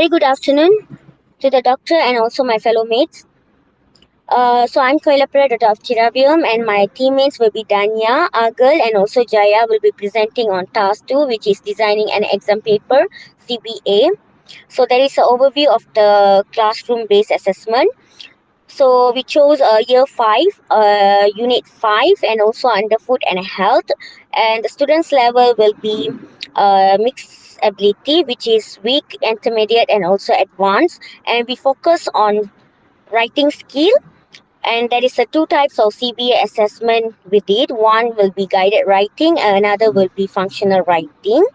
Very good afternoon to the doctor and also my fellow mates. I'm Koilapura, Dr. of Chiravium, and my teammates will be Danya, Argal, and also Jaya will be presenting on task 2, which is designing an exam paper, CBA. So there is an overview of the classroom-based assessment. So we chose year 5, unit 5, and also under food and health. And the students' level will be mixed ability, which is weak, intermediate, and also advanced. And we focus on writing skill. And there is a two types of CBA assessment we did. One will be guided writing, and another will be functional writing.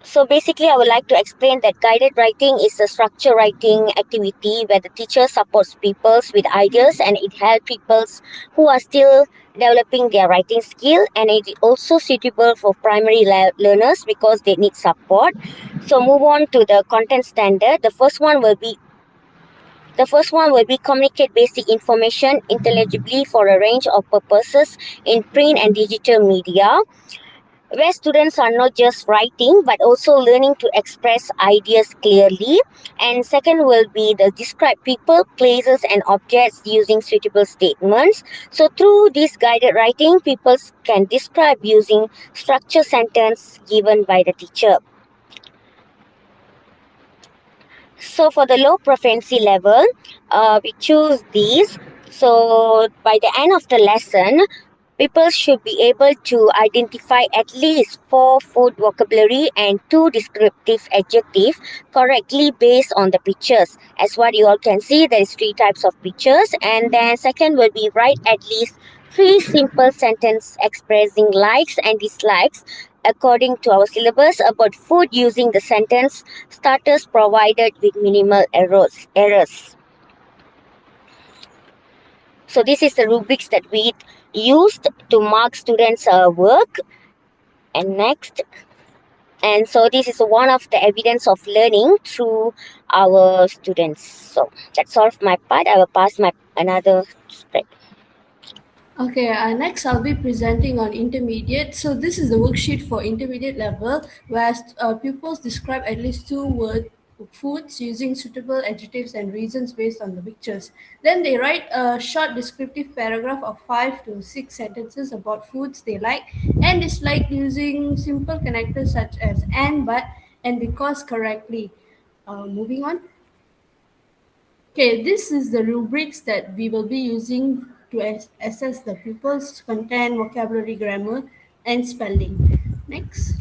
So basically, I would like to explain that guided writing is a structured writing activity where the teacher supports pupils with ideas and it helps pupils who are still developing their writing skill, and it is also suitable for primary learners because they need support. So move on to the content standard. The first one will be communicate basic information intelligibly for a range of purposes in print and digital media, where students are not just writing but also learning to express ideas clearly. And second will be the describe people, places, and objects using suitable statements. So through this guided writing, people can describe using structured sentence given by the teacher. So for the low proficiency level, we choose these. So by the end of the lesson, people should be able to identify at least 4 food vocabulary and 2 descriptive adjectives correctly based on the pictures. As what you all can see, there is 3 types of pictures. And then second will be write at least 3 simple sentences expressing likes and dislikes according to our syllabus about food using the sentence starters provided with minimal errors. So this is the rubrics that we used to mark students' work. And next, and so this is one of the evidence of learning through our students. So that's all of my part. I will pass my another spread. Okay, next I'll be presenting on intermediate. So this is the worksheet for intermediate level where pupils describe at least 2 word foods using suitable adjectives and reasons based on the pictures. Then they write a short descriptive paragraph of 5 to 6 sentences about foods they like and dislike using simple connectors such as and, but, and because correctly. Moving on. Okay, this is the rubrics that we will be using to assess the pupils' content, vocabulary, grammar, and spelling. Next.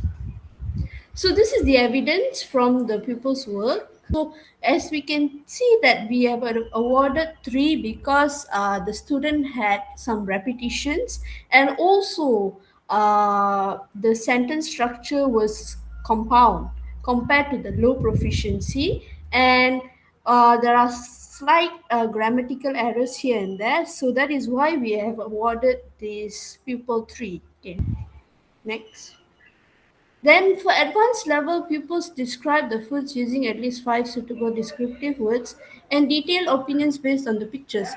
So this is the evidence from the pupils' work. So as we can see that we have awarded 3 because the student had some repetitions and also the sentence structure was compound compared to the low proficiency, and there are slight grammatical errors here and there. So that is why we have awarded this pupil 3. Okay, next. Then, for advanced level, pupils describe the foods using at least 5 suitable descriptive words and detailed opinions based on the pictures.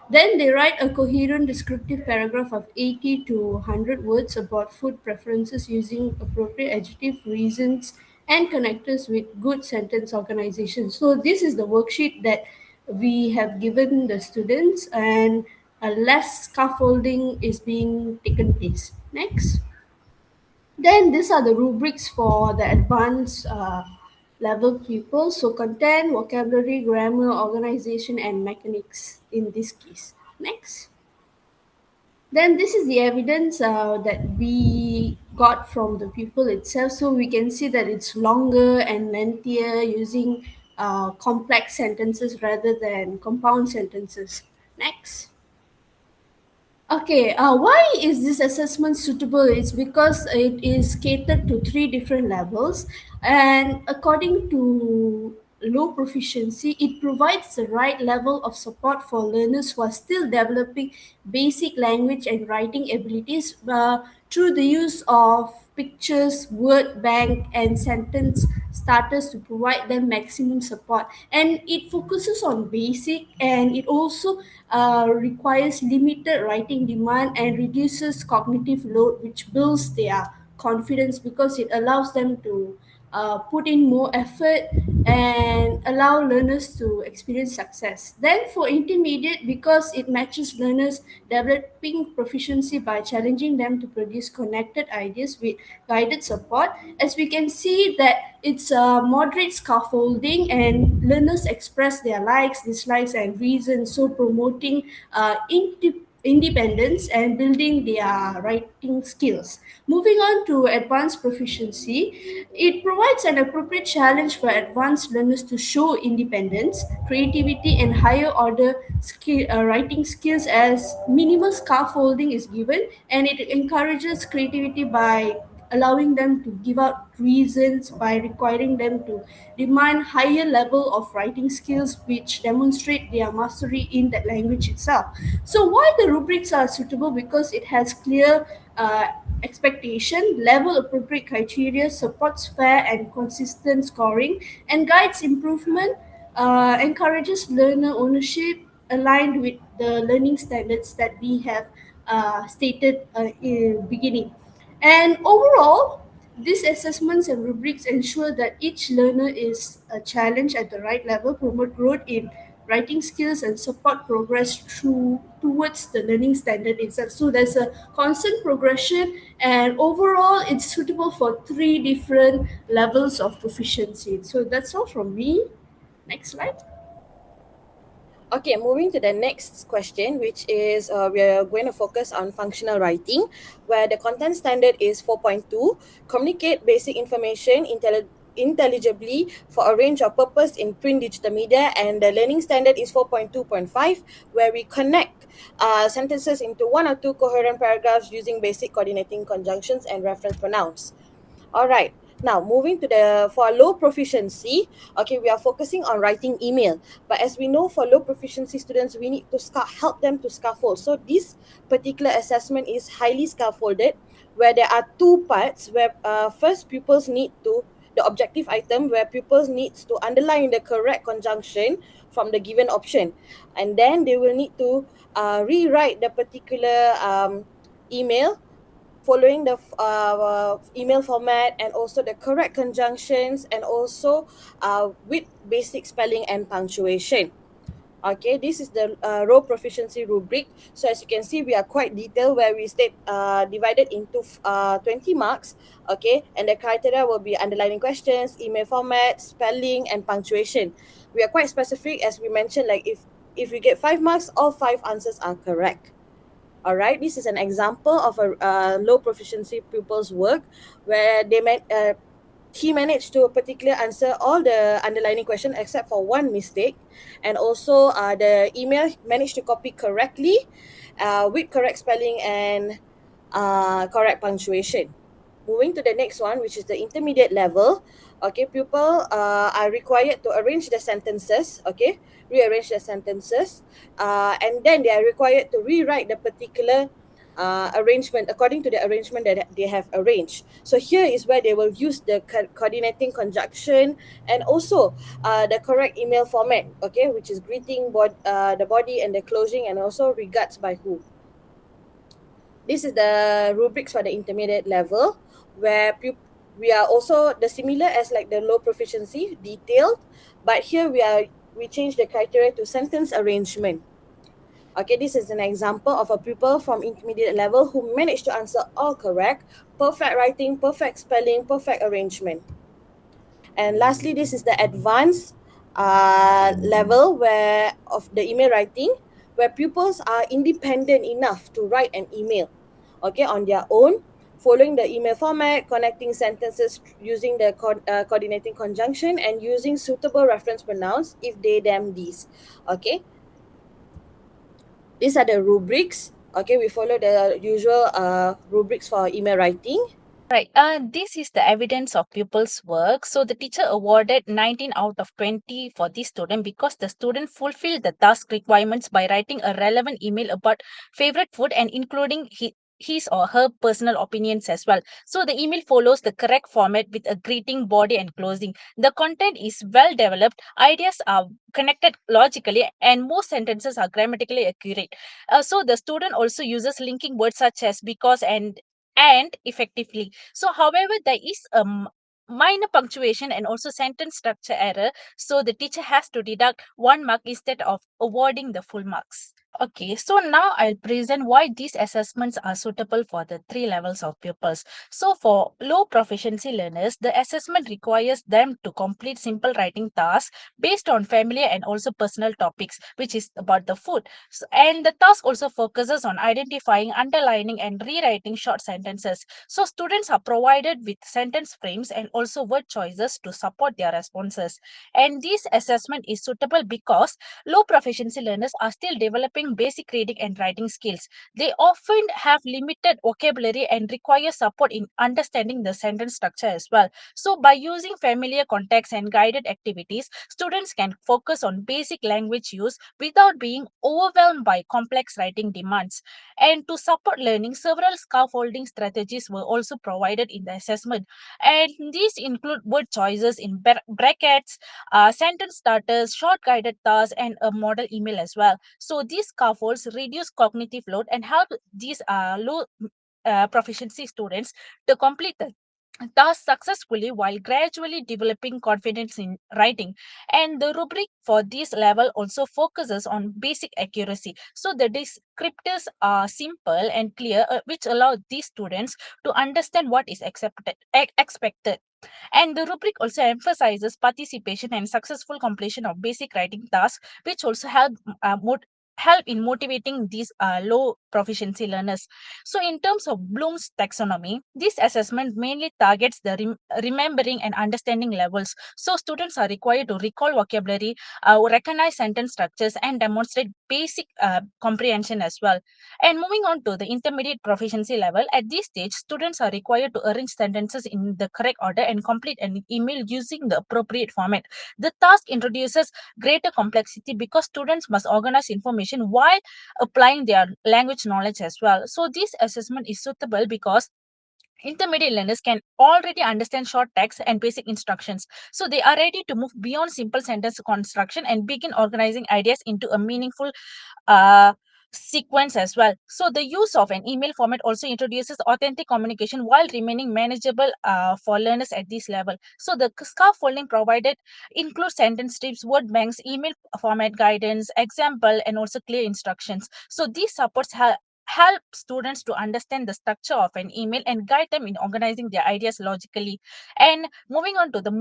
Then they write a coherent descriptive paragraph of 80 to 100 words about food preferences using appropriate adjective, reasons, and connectors with good sentence organization. So this is the worksheet that we have given the students, and a less scaffolding is being taken place. Next. Then these are the rubrics for the advanced level pupils. So content, vocabulary, grammar, organization, and mechanics in this case. Next. Then this is the evidence that we got from the pupil itself. So we can see that it's longer and lengthier using complex sentences rather than compound sentences. Next. Okay, why is this assessment suitable? It's because it is catered to 3 different levels, and according to low proficiency, it provides the right level of support for learners who are still developing basic language and writing abilities through the use of pictures, word bank, and sentence starters to provide them maximum support. And it focuses on basic, and it also requires limited writing demand and reduces cognitive load, which builds their confidence because it allows them to put in more effort and allow learners to experience success. Then for intermediate, because it matches learners developing proficiency by challenging them to produce connected ideas with guided support, as we can see that it's a moderate scaffolding and learners express their likes, dislikes and reasons, so promoting independence and building their writing skills. Moving on to advanced proficiency, it provides an appropriate challenge for advanced learners to show independence, creativity, and higher order writing skills as minimal scaffolding is given, and it encourages creativity by allowing them to give out reasons, by requiring them to demand higher level of writing skills which demonstrate their mastery in that language itself. So why the rubrics are suitable? Because it has clear expectation, level appropriate criteria, supports fair and consistent scoring, and guides improvement, encourages learner ownership aligned with the learning standards that we have stated in beginning. And overall, these assessments and rubrics ensure that each learner is challenged at the right level, promote growth in writing skills, and support progress through towards the learning standard itself. So there's a constant progression, and overall, it's suitable for three different levels of proficiency. So that's all from me. Next slide. Okay, moving to the next question, which is we are going to focus on functional writing, where the content standard is 4.2, communicate basic information intelligibly for a range of purpose in print digital media, and the learning standard is 4.2.5, where we connect sentences into one or two coherent paragraphs using basic coordinating conjunctions and reference pronouns. All right. Now, moving to the for low proficiency, okay, we are focusing on writing email. But as we know, for low proficiency students, we need to help them to scaffold. So this particular assessment is highly scaffolded, where there are two parts. Where first, pupils need to the objective item where pupils needs to underline the correct conjunction from the given option, and then they will need to rewrite the particular email following the email format and also the correct conjunctions and also with basic spelling and punctuation. Okay, this is the row proficiency rubric. So as you can see, we are quite detailed where we state divided into 20 marks. Okay, and the criteria will be underlining questions, email format, spelling, and punctuation. We are quite specific, as we mentioned, like if we get 5 marks, all 5 answers are correct. All right, this is an example of a low proficiency pupil's work where he managed to particularly answer all the underlining question except for one mistake, and also the email managed to copy correctly with correct spelling and correct punctuation. Moving to the next one, which is the intermediate level. Okay, pupil are required to arrange the sentences. Okay, rearrange the sentences, and then they are required to rewrite the particular arrangement according to the arrangement that they have arranged. So here is where they will use the coordinating conjunction and also the correct email format. Okay, which is greeting, the body, and the closing, and also regards by who. This is the rubrics for the intermediate level, where we are also the similar as like the low proficiency, detailed, but here we change the criteria to sentence arrangement. Okay, this is an example of a pupil from intermediate level who managed to answer all correct, perfect writing, perfect spelling, perfect arrangement. And lastly, this is the advanced level where of the email writing, where pupils are independent enough to write an email, okay, on their own, following the email format, connecting sentences using the coordinating conjunction, and using suitable reference pronouns if they them these. Okay, these are the rubrics. Okay, we follow the usual rubrics for email writing. Right. This is the evidence of pupils' work. So the teacher awarded 19 out of 20 for this student because the student fulfilled the task requirements by writing a relevant email about favorite food and including his or her personal opinions as well. So the email follows the correct format with a greeting, body, and closing. The content is well developed, ideas are connected logically, and most sentences are grammatically accurate. So the student also uses linking words such as because and effectively. So, however, there is a minor punctuation and also sentence structure error, so the teacher has to deduct 1 mark instead of awarding the full marks. Okay, so now I'll present why these assessments are suitable for the three levels of pupils. So for low proficiency learners, the assessment requires them to complete simple writing tasks based on familiar and also personal topics, which is about the food. And the task also focuses on identifying, underlining, and rewriting short sentences. So students are provided with sentence frames and also word choices to support their responses. And this assessment is suitable because low proficiency learners are still developing basic reading and writing skills. They often have limited vocabulary and require support in understanding the sentence structure as well. So, by using familiar context and guided activities, students can focus on basic language use without being overwhelmed by complex writing demands. And to support learning, several scaffolding strategies were also provided in the assessment. And these include word choices in brackets, sentence starters, short guided tasks, and a model email as well. So these scaffolds reduce cognitive load and help these low proficiency students to complete the task successfully while gradually developing confidence in writing. And the rubric for this level also focuses on basic accuracy. So the descriptors are simple and clear, which allow these students to understand what is expected. And the rubric also emphasizes participation and successful completion of basic writing tasks, which also help in motivating these low proficiency learners. So, in terms of Bloom's taxonomy, this assessment mainly targets the remembering and understanding levels. So, students are required to recall vocabulary, recognize sentence structures, and demonstrate basic comprehension as well. And moving on to the intermediate proficiency level, at this stage, students are required to arrange sentences in the correct order and complete an email using the appropriate format. The task introduces greater complexity because students must organize information while applying their language knowledge as well. So, this assessment is suitable because intermediate learners can already understand short text and basic instructions. So they are ready to move beyond simple sentence construction and begin organizing ideas into a meaningful uh, sequence as well. So the use of an email format also introduces authentic communication while remaining manageable for learners at this level. So the scaffolding provided includes sentence strips, word banks, email format guidance, example, and also clear instructions. So these supports help students to understand the structure of an email and guide them in organizing their ideas logically. And moving on to the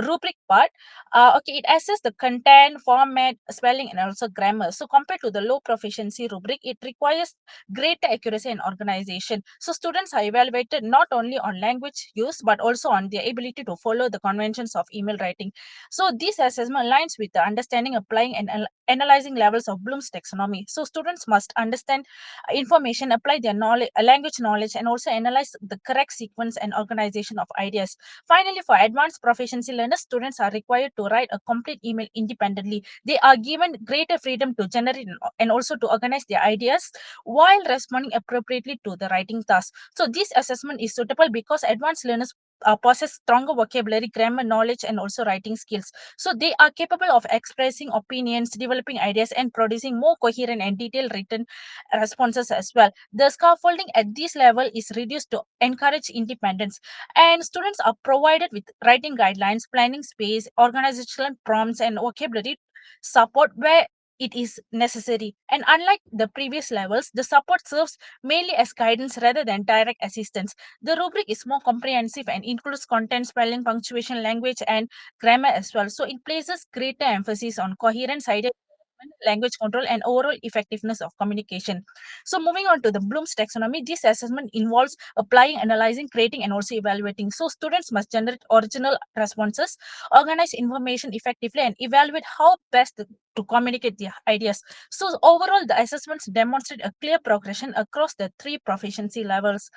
rubric part, okay, it assesses the content, format, spelling, and also grammar. So compared to the low proficiency rubric, it requires greater accuracy and organization. So students are evaluated not only on language use but also on their ability to follow the conventions of email writing. So this assessment aligns with the understanding, applying, and analyzing levels of Bloom's taxonomy. So students must understand information, apply their knowledge, language knowledge, and also analyze the correct sequence and organization of ideas. Finally, for advanced proficiency learners, students are required to write a complete email independently. They are given greater freedom to generate and also to organize their ideas while responding appropriately to the writing task. So, this assessment is suitable because advanced learners possess stronger vocabulary, grammar knowledge, and also writing skills. So they are capable of expressing opinions, developing ideas, and producing more coherent and detailed written responses as well. The scaffolding at this level is reduced to encourage independence, and students are provided with writing guidelines, planning space, organizational prompts, and vocabulary support where it is necessary. And unlike the previous levels, the support serves mainly as guidance rather than direct assistance. The rubric is more comprehensive and includes content, spelling, punctuation, language, and grammar as well. So it places greater emphasis on coherence, idea development, language control, and overall effectiveness of communication. So moving on to the Bloom's taxonomy, this assessment involves applying, analyzing, creating, and also evaluating. So students must generate original responses, organize information effectively, and evaluate how best to communicate their ideas. So overall, the assessments demonstrate a clear progression across the three proficiency levels.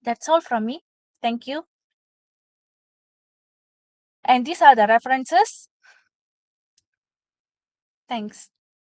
That's all from me. Thank you. And these are the references. Thanks.